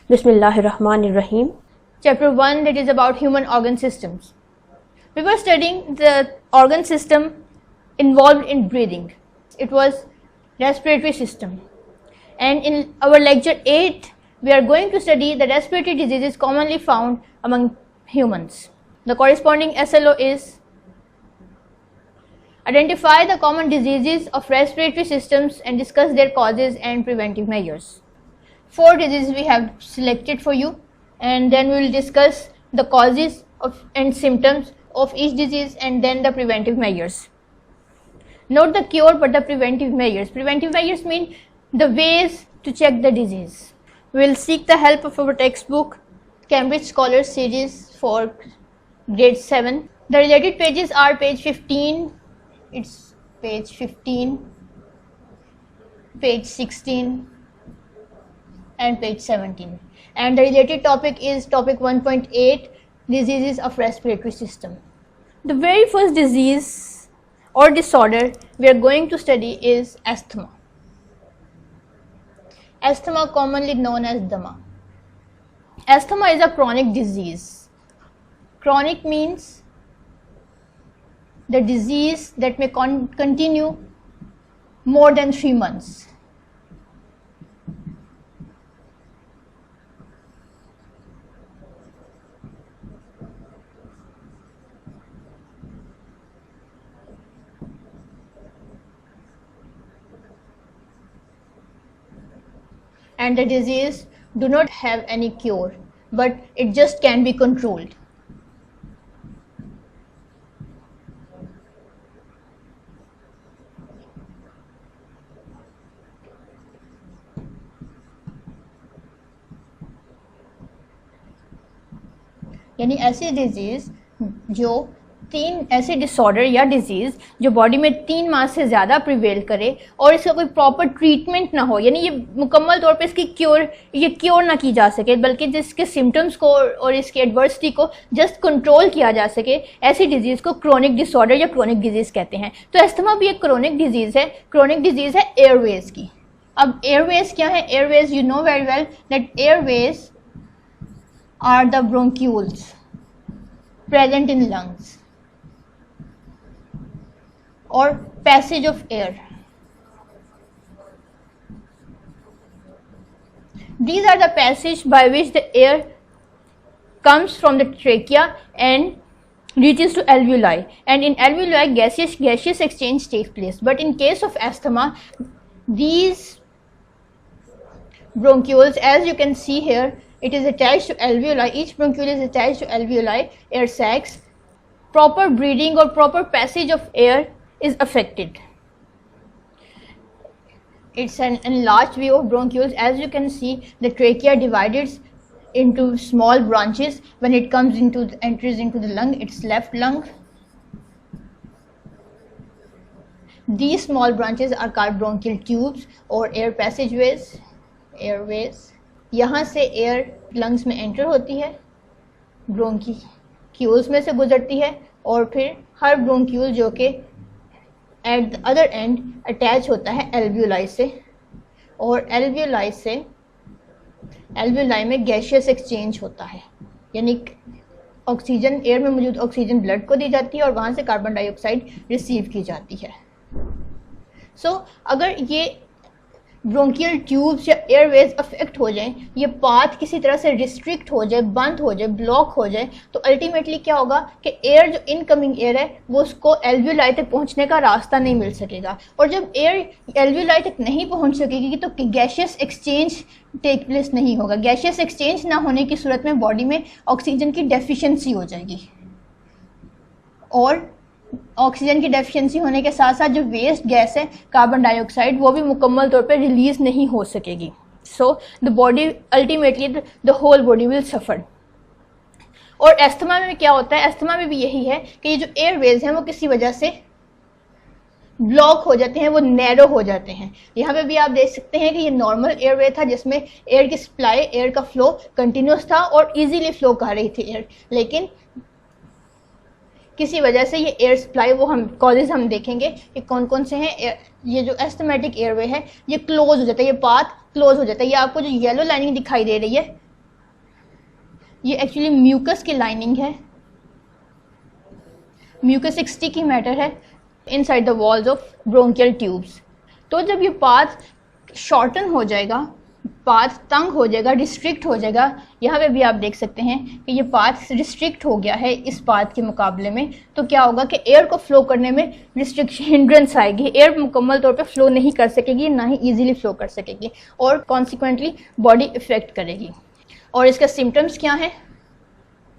Bismillahirrahmanirrahim. Chapter 1, that is about human organ systems. We were studying the organ system involved in breathing. It was respiratory system. And in our lecture 8, we are going to study the respiratory diseases commonly found among humans. The corresponding SLO is identify the common diseases of respiratory systems and discuss their causes and preventive measures. 4 diseases we have selected for you, and then we will discuss the causes and symptoms of each disease and then the preventive measures. Not the cure but the preventive measures. Preventive measures mean the ways to check the disease. We will seek the help of our textbook Cambridge Scholars Series for grade 7. The related pages are page 15, it's page 15, page 16 and page 17, and the related topic is topic 1.8, diseases of respiratory system. The very first disease or disorder we are going to study is asthma. Asthma, commonly known as dama. Asthma is a chronic disease. Chronic means the disease that may continue more than 3 months. And the disease do not have any cure, but it just can be controlled. यानी ऐसी disease जो 3 ऐसे disorder या disease जो body में 3 माह से ज़्यादा प्रिवेल करे और इसका कोई प्रॉपर ट्रीटमेंट ना हो, यानी ये मुकम्मल तौर पे इसकी क्योर ना की जा सके, बल्कि जिसके सिम्टम्स को और इसकी एडवर्सिटी को जस्ट कंट्रोल किया जा सके, ऐसी डिजीज़ को क्रोनिक डिसऑर्डर या क्रोनिक डिजीज़ कहते हैं. तो एस्थमा भी एक क्रोनिक डिजीज़ है. क्रोनिक डिजीज़ है एयरवेज की. अब एयरवेज क्या है? Airways, you know very well that airways are the bronchioles present in lungs or passage of air. These are the passage by which the air comes from the trachea and reaches to alveoli, and in alveoli gaseous exchange takes place. But in case of asthma, these bronchioles, as you can see here, it is attached to alveoli. Each bronchiole is attached to alveoli, air sacs. Proper breathing or proper passage of air is affected. It's an enlarged view of bronchioles. As you can see, the trachea divided into small branches. When it enters into the lung, its left lung. These small branches are called bronchial tubes or air passageways, airways. यहाँ से air lungs में enter होती है, ब्रोंकियूल्स में से गुजरती है, और फिर हर ब्रोंक्यूल जो कि at the other and attach होता है एल्वियोलाई से, और एल्वियोलाई में गैशियस एक्सचेंज होता है, यानी ऑक्सीजन, एयर में मौजूद ऑक्सीजन ब्लड को दी जाती है और वहाँ से कार्बन डाइऑक्साइड रिसीव की जाती है. अगर ये ब्रोंकियल ट्यूब्स या एयरवेज अफेक्ट हो जाएं, ये पाथ किसी तरह से रिस्ट्रिक्ट हो जाए, बंद हो जाए, ब्लॉक हो जाए, तो अल्टीमेटली क्या होगा कि एयर जो इनकमिंग एयर है वो उसको एल्वियोलाई तक पहुंचने का रास्ता नहीं मिल सकेगा, और जब एयर एल्वियोलाई तक नहीं पहुंच सकेगी तो गैशियस एक्सचेंज टेक प्लेस नहीं होगा. गैशियस एक्सचेंज ना होने की सूरत में बॉडी में ऑक्सीजन की डेफिशिएंसी हो जाएगी, और ऑक्सीजन की डेफिशिएंसी होने के साथ साथ जो वेस्ट गैस है कार्बन डाइऑक्साइड, वो भी मुकम्मल तौर पे रिलीज नहीं हो सकेगी. So the body ultimately the whole body will suffer. और एस्थमा में क्या होता है? एस्थमा में भी यही है कि ये जो एयरवेज हैं वो किसी वजह से ब्लॉक हो जाते हैं, वो नैरो हो जाते हैं. यहाँ पे भी आप देख सकते हैं कि ये नॉर्मल एयरवे था जिसमें एयर की सप्लाई, एयर का फ्लो कंटिन्यूस था और इजीली फ्लो कर रही थी एयर, लेकिन किसी वजह से ये एयर सप्लाई, वो हम कॉजेज हम देखेंगे कि कौन कौन से हैं. ये जो एस्थमेटिक एयरवे है ये क्लोज हो जाता है, ये पाथ क्लोज हो जाता है. ये आपको जो येलो लाइनिंग दिखाई दे रही है ये एक्चुअली म्यूकस की लाइनिंग है। म्यूकस एक स्टिकी मैटर है inside the walls of bronchial tubes. तो जब ये पाथ शॉर्टन हो जाएगा, पाथ तंग हो जाएगा, रिस्ट्रिक्ट हो जाएगा, यहाँ पे भी आप देख सकते हैं कि ये पाथ रिस्ट्रिक्ट हो गया है इस पाथ के मुकाबले में, तो क्या होगा कि एयर को फ्लो करने में रिस्ट्रिक्शन, हिंड्रेंस आएगी। एयर मुकम्मल तौर पे फ्लो नहीं कर सकेगी, ना ही इजीली फ्लो कर सकेगी और कॉन्सिक्वेंटली बॉडी इफेक्ट करेगी। और इसका सिम्टम्स क्या है?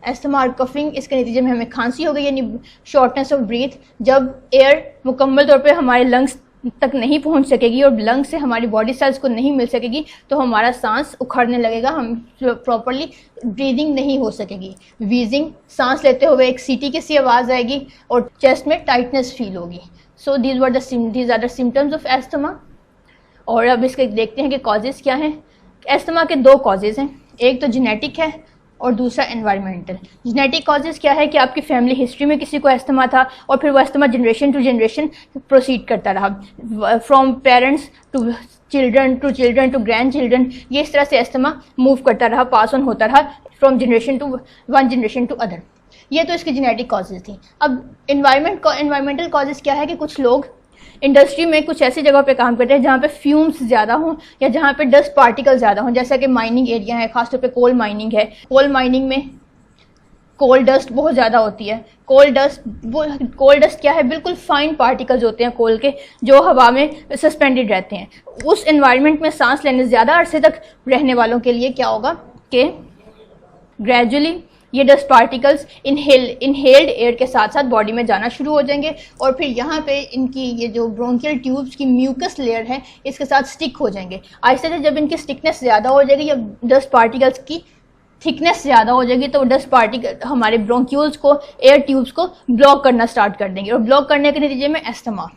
एस्थमा और कफिंग, इसके नतीजे में हमें खांसी हो गई यानी शॉर्टनेस ऑफ ब्रीथ। जब एयर मुकम्मल तौर पे हमारे लंग्स तक नहीं पहुंच सकेगी और लंग्स से हमारी बॉडी सेल्स को नहीं मिल सकेगी तो हमारा सांस उखड़ने लगेगा, हम प्रॉपरली ब्रीदिंग नहीं हो सकेगी। वीजिंग, सांस लेते हुए एक सीटी की सी आवाज़ आएगी और चेस्ट में टाइटनेस फील होगी। So these are the symptoms of asthma. और अब इसके देखते हैं कि कॉजेज़ क्या हैं। एस्थमा के दो कॉजेज़ हैं, एक तो जेनेटिक है और दूसरा एनवायरमेंटल। जेनेटिक कॉजेज़ क्या है कि आपकी फैमिली हिस्ट्री में किसी को एस्थमा था और फिर वो asthma generation to generation proceed करता रहा, from parents to children to grandchildren, ये इस तरह से एस्थमा मूव करता रहा, पास ऑन होता रहा from generation to one generation to other. ये तो इसकी जेनेटिक कॉजेज़ थी। अब एनवायरमेंटल कॉजेज़ क्या है कि कुछ लोग इंडस्ट्री में कुछ ऐसी जगह पे काम करते हैं जहाँ पे फ्यूम्स ज़्यादा हों या जहाँ पे डस्ट पार्टिकल ज़्यादा हों, जैसा कि माइनिंग एरिया है, खासतौर पे कोल माइनिंग है। कोल माइनिंग में कोल डस्ट बहुत ज़्यादा होती है। कोल डस्ट क्या है? बिल्कुल फाइन पार्टिकल्स होते हैं कोल के, जो हवा में सस्पेंडेड रहते हैं। उस एनवायरनमेंट में सांस लेने ज़्यादा अरसे तक रहने वालों के लिए क्या होगा कि ग्रेजुअली ये डस्ट पार्टिकल्स इनहेल्ड एयर के साथ साथ बॉडी में जाना शुरू हो जाएंगे और फिर यहाँ पे इनकी ये जो ब्रोंकियल ट्यूब्स की म्यूकस लेयर है इसके साथ स्टिक हो जाएंगे। आहिस्ते से जब इनकी स्टिकनेस ज़्यादा हो जाएगी या डस्ट पार्टिकल्स की थिकनेस ज़्यादा हो जाएगी तो डस्ट पार्टिकल हमारे ब्रोंक्यूल्स को, एयर ट्यूब्स को ब्लॉक करना स्टार्ट कर देंगे और ब्लॉक करने के नतीजे में एस्थमा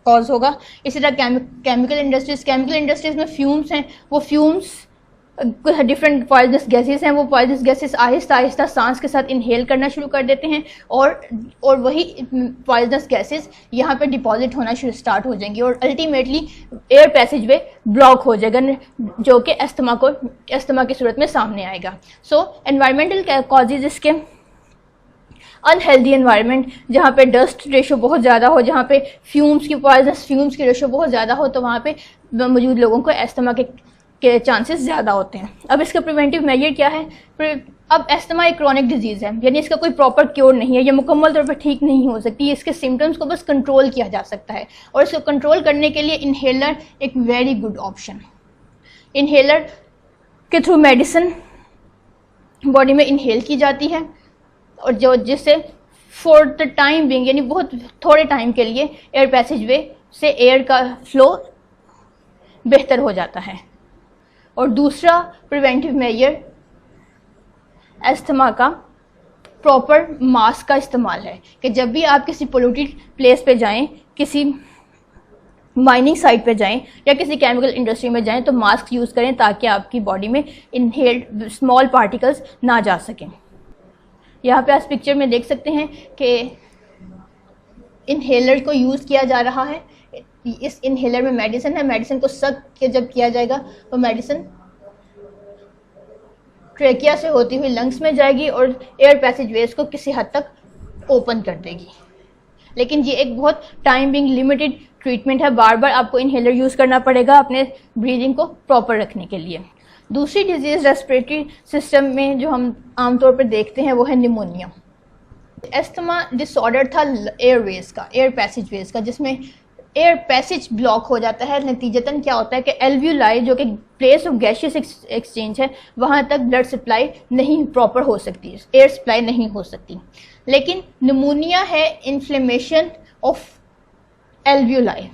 कॉज होगा। इसी तरह केमिकल इंडस्ट्रीज़ में फ्यूम्स हैं, वो फ्यूम्स डिफरेंट पॉइजनस गैसेस हैं, वो पॉइजनस गैसेस आहिस्ता आहिस्ता सांस के साथ इनहेल करना शुरू कर देते हैं और वही पॉइजनस गैसेस यहाँ पे डिपॉजिट होना स्टार्ट हो जाएंगी और अल्टीमेटली एयर पैसेज वे ब्लॉक हो जाएगा, जो कि एस्थमा की सूरत में सामने आएगा। सो एनवायरमेंटल कॉजेज इसके अनहेल्दी एनवायरनमेंट, जहाँ पे डस्ट रेशो बहुत ज़्यादा हो, जहाँ पे पॉइजनस फ्यूम्स की रेशो बहुत ज़्यादा हो, तो वहाँ पे मौजूद लोगों को एस्थमा के चांसेस ज़्यादा होते हैं। अब इसका प्रिवेंटिव मेजर क्या है? अब एस्थमा एक क्रॉनिक डिजीज़ है, यानी इसका कोई प्रॉपर क्योर नहीं है, ये मुकम्मल तौर पर ठीक नहीं हो सकती। इसके सिम्टम्स को बस कंट्रोल किया जा सकता है और इसको कंट्रोल करने के लिए इनहेलर एक वेरी गुड ऑप्शन। इनहेलर के थ्रू मेडिसिन बॉडी में इनहेल की जाती है और जिससे फॉर द टाइम बिंग, यानी बहुत थोड़े टाइम के लिए एयर पैसेज वे से एयर का फ्लो बेहतर हो जाता है। और दूसरा प्रिवेंटिव मेजर एस्थमा का प्रॉपर मास्क का इस्तेमाल है कि जब भी आप किसी पोल्यूटेड प्लेस पे जाएं, किसी माइनिंग साइट पे जाएं या किसी केमिकल इंडस्ट्री में जाएं तो मास्क यूज़ करें ताकि आपकी बॉडी में इनहेल्ड स्मॉल पार्टिकल्स ना जा सकें। यहाँ पे आप पिक्चर में देख सकते हैं कि इनहेलर को यूज़ किया जा रहा है। इस इनहेलर में मेडिसिन है, मेडिसिन को सक के जब किया जाएगा तो मेडिसिन ट्रेकिया से होती हुई लंग्स में जाएगी और एयर पैसेज वेज को किसी हद तक ओपन कर देगी। लेकिन ये एक बहुत टाइम बिंग लिमिटेड ट्रीटमेंट है, बार बार आपको इनहेलर यूज़ करना पड़ेगा अपने ब्रीदिंग को प्रॉपर रखने के लिए। दूसरी डिजीज़ रेस्पिरेटरी सिस्टम में जो हम आमतौर पर देखते हैं वो है निमोनिया। एस्थमा डिसऑर्डर था एयरवेज का, एयर पैसेज वेज का, जिसमें एयर पैसेज ब्लॉक हो जाता है। नतीजतन क्या होता है कि एल्व्यूलाई, जो कि प्लेस ऑफ गैशियस एक्सचेंज है, वहाँ तक ब्लड सप्लाई नहीं प्रॉपर हो सकती, एयर सप्लाई नहीं हो सकती। लेकिन निमोनिया है इन्फ्लेमेशन ऑफ एल्व्यूलाई।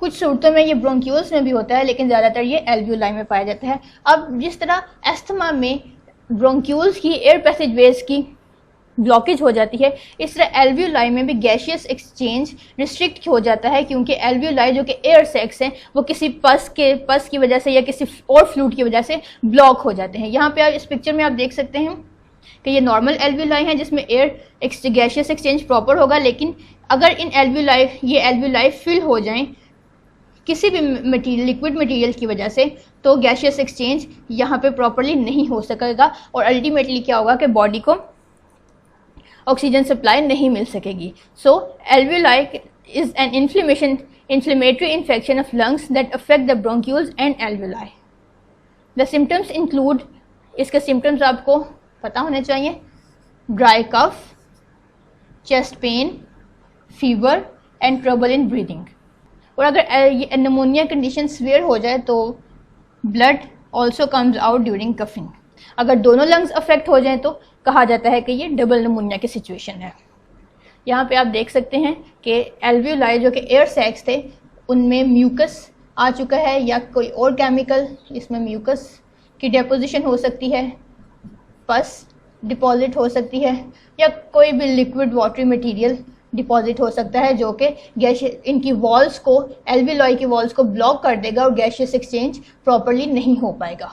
कुछ सूरतों में ये ब्रोंक्यूल्स में भी होता है लेकिन ज़्यादातर ये एल्व्यूलाई में पाया जाता है। अब जिस तरह एस्थमा में ब्रोंक्यूल्स की एयर पैसेज वेज की ब्लॉकेज हो जाती है, इस तरह एल्व्यूलाई में भी गैशियस एक्सचेंज रिस्ट्रिक्ट हो जाता है, क्योंकि एल्व्यूलाई जो कि एयर सैक्स हैं वो किसी पस की वजह से या किसी और फ्लूइड की वजह से ब्लॉक हो जाते हैं। यहाँ पे आप इस पिक्चर में आप देख सकते हैं कि ये नॉर्मल एल्व्यूलाई हैं जिसमें एयर गैशियस एक्सचेंज प्रॉपर होगा, लेकिन अगर ये एल्व्यूलाई फिल हो जाएं किसी भी मटेरियल, लिक्विड मटेरियल की वजह से, तो गैशियस एक्सचेंज यहाँ पे प्रॉपरली नहीं हो सकेगा और अल्टीमेटली क्या होगा कि बॉडी को ऑक्सीजन सप्लाई नहीं मिल सकेगी. So alveoli is an inflammatory infection of lungs that affect the bronchioles and alveoli. The symptoms include, इसके symptoms आपको पता होने चाहिए, dry cough, chest pain, fever and trouble in breathing. और अगर निमोनिया कंडीशन सीवियर हो जाए तो blood also comes out during coughing. अगर दोनों लंग्स अफेक्ट हो जाएं तो कहा जाता है कि ये डबल निमोनिया की सिचुएशन है. यहाँ पे आप देख सकते हैं कि एल्वियोलाई जो कि एयर सैक्स थे उनमें म्यूकस आ चुका है या कोई और केमिकल, इसमें म्यूकस की डेपोजिशन हो सकती है, पस डिपॉजिट हो सकती है या कोई भी लिक्विड वाटरी मटेरियल डिपॉजिट हो सकता है जो कि गैस इनकी वॉल्स को, एल्वियोलाई की वॉल्स को ब्लॉक कर देगा और गैशियस एक्सचेंज प्रॉपरली नहीं हो पाएगा.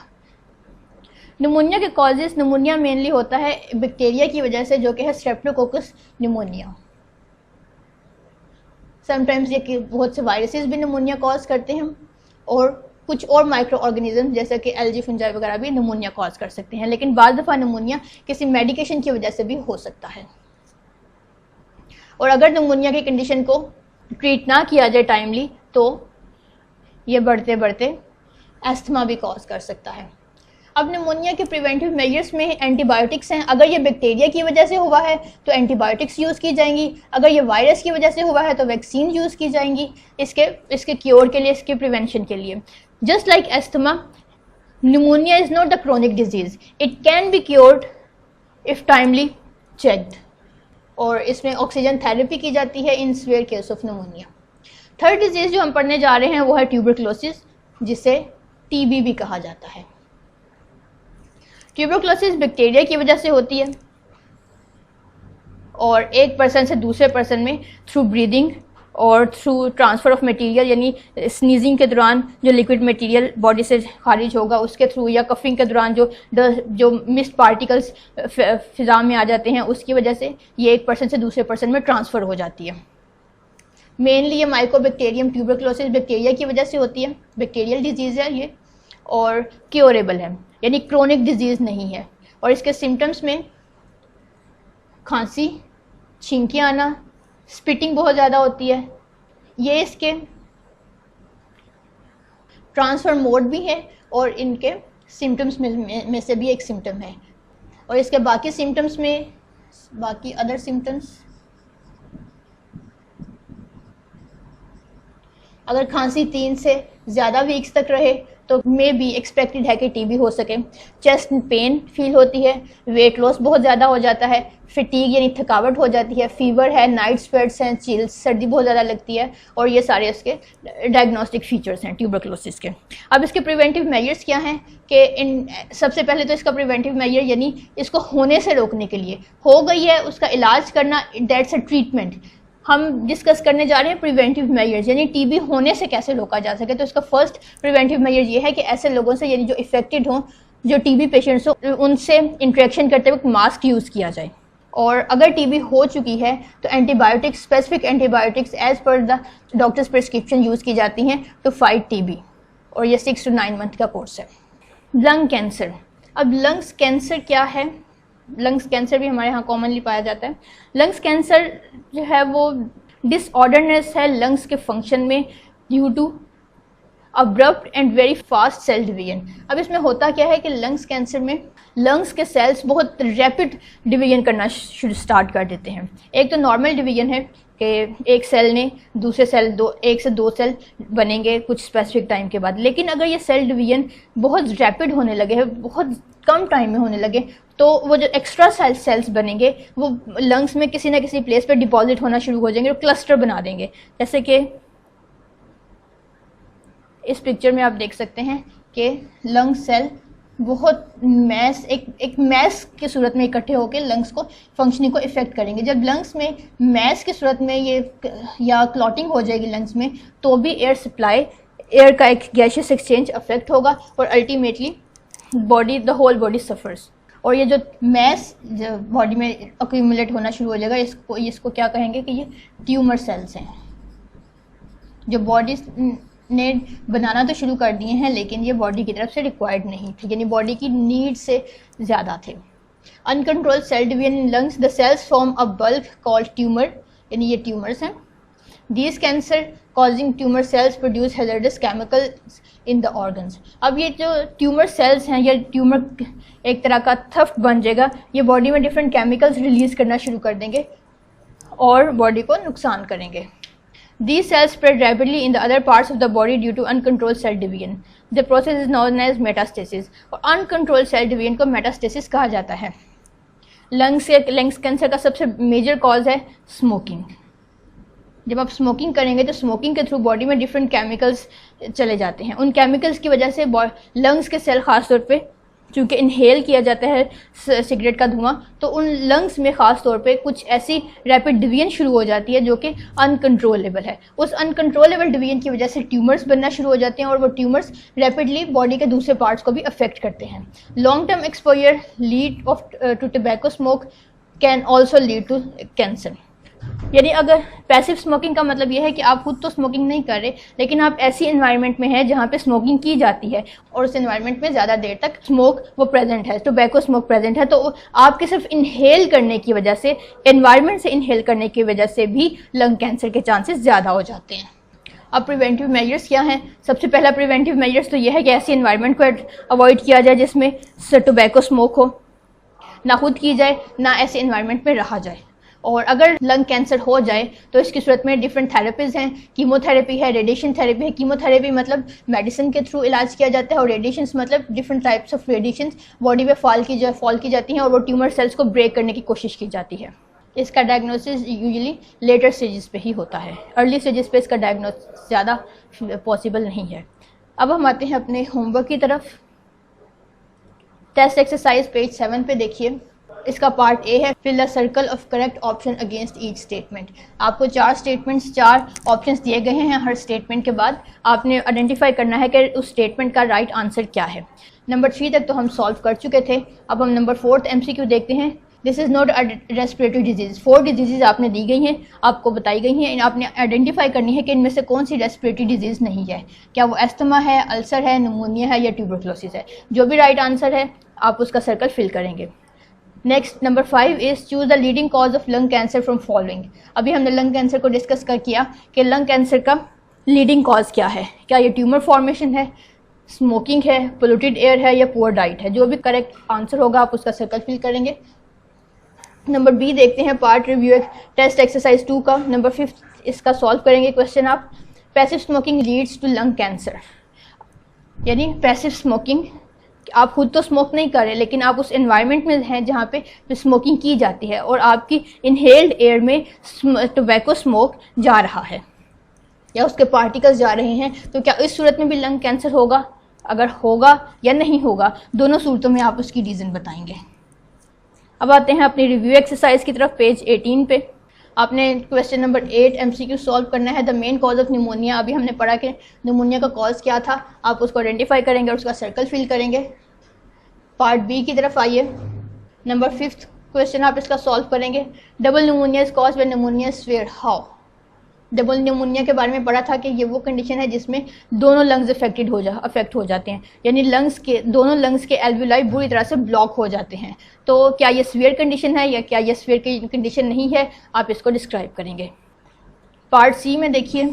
निमोनिया के कॉजेस, निमोनिया मेनली होता है बैक्टीरिया की वजह से जो कि है स्ट्रेप्टोकोकस निमोनिया. समटाइम्स ये बहुत से वायरसेस भी निमोनिया कॉज करते हैं और कुछ और माइक्रो ऑर्गेनिज्म जैसे कि एलजी फंजाई वगैरह भी निमोनिया कॉज कर सकते हैं. लेकिन बाद दफ़ा निमोनिया किसी मेडिकेशन की वजह से भी हो सकता है. और अगर निमोनिया की कंडीशन को ट्रीट ना किया जाए टाइमली तो ये बढ़ते बढ़ते एस्थमा भी कॉज कर सकता है. अब निमोनिया के प्रिवेंटिव मेजर्स में एंटीबायोटिक्स हैं. अगर ये बैक्टीरिया की वजह से हुआ है तो एंटीबायोटिक्स यूज़ की जाएंगी. अगर ये वायरस की वजह से हुआ है तो वैक्सीन यूज़ की जाएंगी इसके क्योर के लिए, इसके प्रिवेंशन के लिए. Just like asthma, pneumonia is not the chronic disease. It can be cured if timely checked. और इसमें ऑक्सीजन थेरेपी की जाती है in severe case of pneumonia. Third disease जो हम पढ़ने जा रहे हैं वो है ट्यूबरक्लोसिस, जिसे टीबी भी कहा जाता है. ट्यूबरक्लोसिस बैक्टीरिया की वजह से होती है और एक पर्सन से दूसरे पर्सन में थ्रू ब्रीदिंग और थ्रू ट्रांसफ़र ऑफ मटेरियल, यानी स्नीजिंग के दौरान जो लिक्विड मटेरियल बॉडी से खारिज होगा उसके थ्रू, या कफिंग के दौरान जो मिस्ट पार्टिकल्स फिज़ा में आ जाते हैं उसकी वजह से ये एक पर्सन से दूसरे पर्सन में ट्रांसफ़र हो जाती है. मेनली ये माइकोबैक्टीरियम ट्यूबरक्लोसिस बैक्टीरिया की वजह से होती है. बैक्टीरियल डिजीज़ है ये और क्योरेबल है, यानी क्रोनिक डिजीज़ नहीं है. और इसके सिम्टम्स में खांसी, छींकी आना, स्पिटिंग बहुत ज़्यादा होती है. ये इसके ट्रांसफ़र मोड भी है और इनके सिम्टम्स में से भी एक सिम्टम है. और इसके बाकी सिम्टम्स में, बाकी अदर सिम्टम्स, अगर खांसी 3 से ज़्यादा वीक्स तक रहे तो मे बी एक्सपेक्टेड है कि टीबी हो सके. चेस्ट पेन फील होती है, वेट लॉस बहुत ज़्यादा हो जाता है, फटीग यानी थकावट हो जाती है, फीवर है, नाइट स्वेट्स हैं, चिल्स, सर्दी बहुत ज़्यादा लगती है. और ये सारे इसके डायग्नोस्टिक फीचर्स हैं ट्यूबरक्लोसिस के. अब इसके प्रिवेंटिव मेजर्स क्या हैं कि सबसे पहले तो इसका प्रिवेंटिव मेजर यानी इसको होने से रोकने के लिए, हो गई है उसका इलाज करना, दैट्स अ ट्रीटमेंट. हम डिस्कस करने जा रहे हैं प्रिवेंटिव मेजर्स, यानी टीबी होने से कैसे रोका जा सके. तो इसका फर्स्ट प्रिवेंटिव मेजर ये है कि ऐसे लोगों से, यानी जो इफेक्टेड हों, जो टीबी पेशेंट्स हो, उनसे इंटरेक्शन करते वक्त मास्क यूज़ किया जाए. और अगर टीबी हो चुकी है तो antibiotics, specific antibiotics as per the doctor's prescription use की जाती हैं टू फाइट टीबी. और ये 6 to 9 मंथ का कोर्स है. Lung cancer. अब लंग्स कैंसर क्या है? लंग्स कैंसर भी हमारे यहाँ कॉमनली पाया जाता है. लंग्स कैंसर जो है वो डिसऑर्डरनेस है लंग्स के फंक्शन में due to abrupt and very fast cell division. अब इसमें होता क्या है कि लंग्स कैंसर में लंग्स के सेल्स बहुत रैपिड डिवीजन करना स्टार्ट कर देते हैं. एक तो नॉर्मल डिवीजन है कि एक सेल ने दूसरे सेल, 1 से 2 सेल बनेंगे कुछ स्पेसिफिक टाइम के बाद. लेकिन अगर ये सेल डिवीजन बहुत रैपिड होने लगे है, बहुत कम टाइम में होने लगे, तो वो जो एक्स्ट्रा सेल्स बनेंगे वो लंग्स में किसी ना किसी प्लेस पे डिपॉजिट होना शुरू हो जाएंगे और क्लस्टर बना देंगे. जैसे कि इस पिक्चर में आप देख सकते हैं कि लंग सेल बहुत मैस, एक मैस की सूरत में इकट्ठे होकर लंग्स को फंक्शनिंग को इफेक्ट करेंगे. जब लंग्स में मैस की सूरत में ये या क्लॉटिंग हो जाएगी लंग्स में, तो भी एयर सप्लाई, एयर का एक गैशियस एक्सचेंज अफेक्ट होगा और ultimately body, the whole body suffers. और ये जो मैस जो बॉडी में अक्यूमुलेट होना शुरू हो जाएगा, इसको क्या कहेंगे कि ये ट्यूमर सेल्स हैं. जो बॉडी ने बनाना तो शुरू कर दिए हैं, लेकिन ये बॉडी की तरफ से रिक्वायर्ड नहीं थे, यानी बॉडी की नीड से ज़्यादा थे। Uncontrolled cell division in lungs, the cells form a bulk called tumour, यानी ये ट्यूमर्स हैं। These cancer causing tumor cells produce hazardous chemicals in the organs। अब ये जो ट्यूमर सेल्स हैं या ट्यूमर एक तरह का थफ्ट बन जाएगा, ये बॉडी में डिफरेंट केमिकल्स रिलीज करना शुरू कर देंगे और बॉडी को नुकसान करेंगे। These cells spread rapidly in the other parts of the body due to uncontrolled cell division। The process is known as metastasis। और uncontrolled cell division को metastasis कहा जाता है। लंग्स कैंसर का सबसे मेजर कॉज है स्मोकिंग। जब आप स्मोकिंग करेंगे तो स्मोकिंग के थ्रू बॉडी में डिफरेंट केमिकल्स चले जाते हैं। उन केमिकल्स की वजह से लंग्स के सेल खास तौर पे, चूँकि इनहेल किया जाता है सिगरेट का धुआं, तो उन लंग्स में ख़ास तौर पे कुछ ऐसी रैपिड डिवीजन शुरू हो जाती है जो कि अनकंट्रोलेबल है। उस अनकंट्रोलेबल डिवीजन की वजह से ट्यूमर्स बनना शुरू हो जाते हैं और वो ट्यूमर्स रैपिडली बॉडी के दूसरे पार्ट्स को भी अफेक्ट करते हैं। Long term exposure lead to tobacco smoke can also lead to cancer. यानी अगर पैसिव स्मोकिंग का मतलब यह है कि आप खुद तो स्मोकिंग नहीं कर रहे, लेकिन आप ऐसी एनवायरनमेंट में हैं जहाँ पे स्मोकिंग की जाती है और उस एनवायरनमेंट में ज़्यादा देर तक स्मोक वो प्रेजेंट है, टोबैको स्मोक प्रेजेंट है, तो आपके सिर्फ इनहेल करने की वजह से, एनवायरनमेंट से इनहेल करने की वजह से भी लंग कैंसर के चांसेस ज़्यादा हो जाते हैं। अब प्रिवेंटिव मेजर्स क्या हैं? सबसे पहला प्रिवेंटिव मेजर्स तो यह है कि ऐसी एनवायरनमेंट को अवॉइड किया जाए जिसमें टोबैको स्मोक हो, ना खुद की जाए ना ऐसे एनवायरनमेंट में रहा जाए। और अगर लंग कैंसर हो जाए तो इसकी सूरत में डिफरेंट थेरेपीज़ हैं, कीमोथेरेपी है, रेडिएशन थेरेपी है। कीमोथेरेपी मतलब मेडिसिन के थ्रू इलाज किया जाता है और रेडिएशन मतलब different types of radiation body में फॉल की जाती हैं और वो ट्यूमर सेल्स को ब्रेक करने की कोशिश की जाती है। इसका डायग्नोसिस यूजुअली लेटर स्टेजेस पे ही होता है, अर्ली स्टेजेस पे इसका डायग्नोसिस ज़्यादा पॉसिबल नहीं है। अब हम आते हैं अपने होमवर्क की तरफ। टेस्ट एक्सरसाइज पेज 7 पे देखिए, इसका पार्ट ए है, fill the circle of correct option against each statement. आपको 4 स्टेटमेंट्स, 4 ऑप्शंस दिए गए हैं। हर स्टेटमेंट के बाद आपने आइडेंटिफाई करना है कि उस स्टेटमेंट का राइट आंसर क्या है। नंबर 3 तक तो हम सॉल्व कर चुके थे। अब हम नंबर 4th MCQ देखते हैं। This is not a respiratory disease. 4 disease आपने दी गई हैं, आपको बताई गई हैं। आपने आइडेंटिफाई करनी है कि इनमें से कौन सी रेस्पिरेटरी डिजीज़ नहीं है। क्या वो एस्थमा है, अल्सर है, निमोनिया है या ट्यूबरक्लोसिस है। जो भी राइट आंसर है आप उसका सर्कल फिल करेंगे। Next number 5 is choose the leading cause of lung cancer from following. अभी हमने लंग कैंसर को डिस्कस कर किया कि लंग कैंसर का लीडिंग कॉज क्या है। क्या ये ट्यूमर फॉर्मेशन है, स्मोकिंग है, पोल्यूटेड एयर है या पुअर डाइट है। जो भी करेक्ट आंसर होगा आप उसका सर्कल फिल करेंगे। नंबर बी देखते हैं, पार्ट रिव्यू टेस्ट एक्सरसाइज 2 का नंबर 5 इसका सॉल्व करेंगे क्वेश्चन आप। Passive smoking leads to lung cancer, यानी पैसिव स्मोकिंग, आप खुद तो स्मोक नहीं कर रहे लेकिन आप उस एनवायरनमेंट में हैं जहाँ पे स्मोकिंग की जाती है और आपकी इनहेल्ड एयर में टोबैको स्मोक जा रहा है या उसके पार्टिकल्स जा रहे हैं, तो क्या इस सूरत में भी लंग कैंसर होगा? अगर होगा या नहीं होगा, दोनों सूरतों में आप उसकी रीज़न बताएंगे। अब आते हैं अपनी रिव्यू एक्सरसाइज की तरफ, पेज 18 पे। आपने क्वेश्चन नंबर 8 MCQ सॉल्व करना है। The main cause of pneumonia, अभी हमने पढ़ा कि निमोनिया का कॉज क्या था, आप उसको आइडेंटिफाई करेंगे और उसका सर्कल फिल करेंगे। पार्ट बी की तरफ आइए। नंबर 5 क्वेश्चन आप इसका सॉल्व करेंगे। Double pneumonia is cause when pneumonia is severe, how. Double pneumonia के बारे में पढ़ा था कि ये वो कंडीशन है जिसमें दोनों लंग्स अफेक्ट हो जाते हैं, यानी दोनों लंग्स के एल्वुलाई बुरी तरह से ब्लॉक हो जाते हैं। तो क्या ये सीवियर कंडीशन है या क्या ये सीवियर की कंडीशन नहीं है, आप इसको डिस्क्राइब करेंगे। पार्ट सी में देखिए,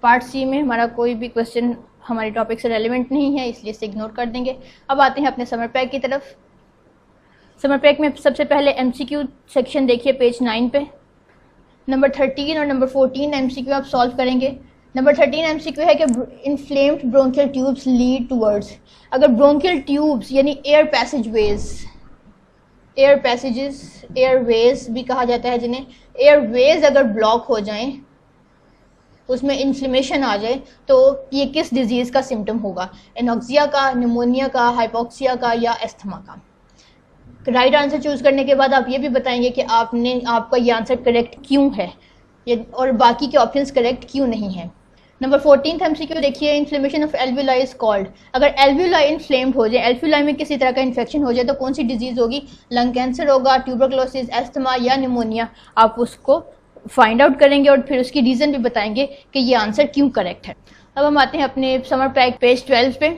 पार्ट सी में हमारा कोई भी क्वेश्चन हमारे टॉपिक से रेलिवेंट नहीं है, इसलिए इसे इग्नोर कर देंगे। अब आते हैं अपने समर पैक की तरफ। समर पैक में सबसे पहले MCQ सेक्शन देखिए पेज 9 पे। नंबर 13 और नंबर 14 MCQ आप सॉल्व करेंगे। नंबर 13 MCQ है कि inflamed bronchial tubes lead towards. अगर ब्रोंकियल ट्यूब्स यानी एयरवेज भी कहा जाता है जिन्हें, एयरवेज अगर ब्लॉक हो जाएं, उसमें इन्फ्लेमेशन आ जाए, तो ये किस डिजीज़ का सिम्टम होगा? एनोक्सिया का, निमोनिया का, हाइपोक्सिया का या एस्थमा का। राइट आंसर चूज करने के बाद आप ये भी बताएंगे कि आपका ये आंसर करेक्ट क्यों है और बाकी के ऑप्शंस करेक्ट क्यों नहीं है। नंबर 14 MCQ देखिए, inflammation of alveoli is called. अगर एल्वुलाई इन्फ्लेम्ड हो जाए, एल्वुलाई में किसी तरह का इन्फेक्शन हो जाए, तो कौन सी डिजीज़ होगी? लंग कैंसर होगा, ट्यूबरक्लोसिस, एस्थमा या निमोनिया। आप उसको फाइंड आउट करेंगे और फिर उसकी रीज़न भी बताएंगे कि ये आंसर क्यों करेक्ट है। अब हम आते हैं अपने समर पैक पेज 12 पे।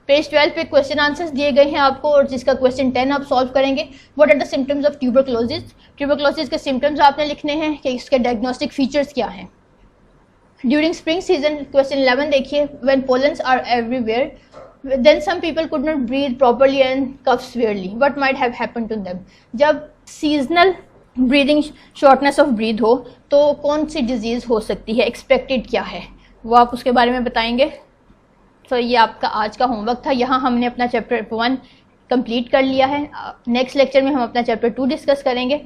पेज 12 पे क्वेश्चन आंसर्स दिए गए हैं आपको और जिसका क्वेश्चन 10 आप सॉल्व करेंगे। What are the symptoms of tuberculosis. Tuberculosis के सिम्टम्स आपने लिखने हैं कि इसके डायग्नोस्टिक फीचर्स क्या हैं। ड्यूरिंग स्प्रिंग सीजन क्वेश्चन 11 देखिए, when pollens are everywhere then some people could not breathe properly and cough severely, what might have happened to them. जब seasonal breathing shortness of breath हो तो कौन सी disease हो सकती है, एक्सपेक्टेड क्या है, वो आप उसके बारे में बताएंगे। तो ये आपका आज का होमवर्क था। यहाँ हमने अपना चैप्टर 1 कंप्लीट कर लिया है। नेक्स्ट लेक्चर में हम अपना चैप्टर 2 डिस्कस करेंगे।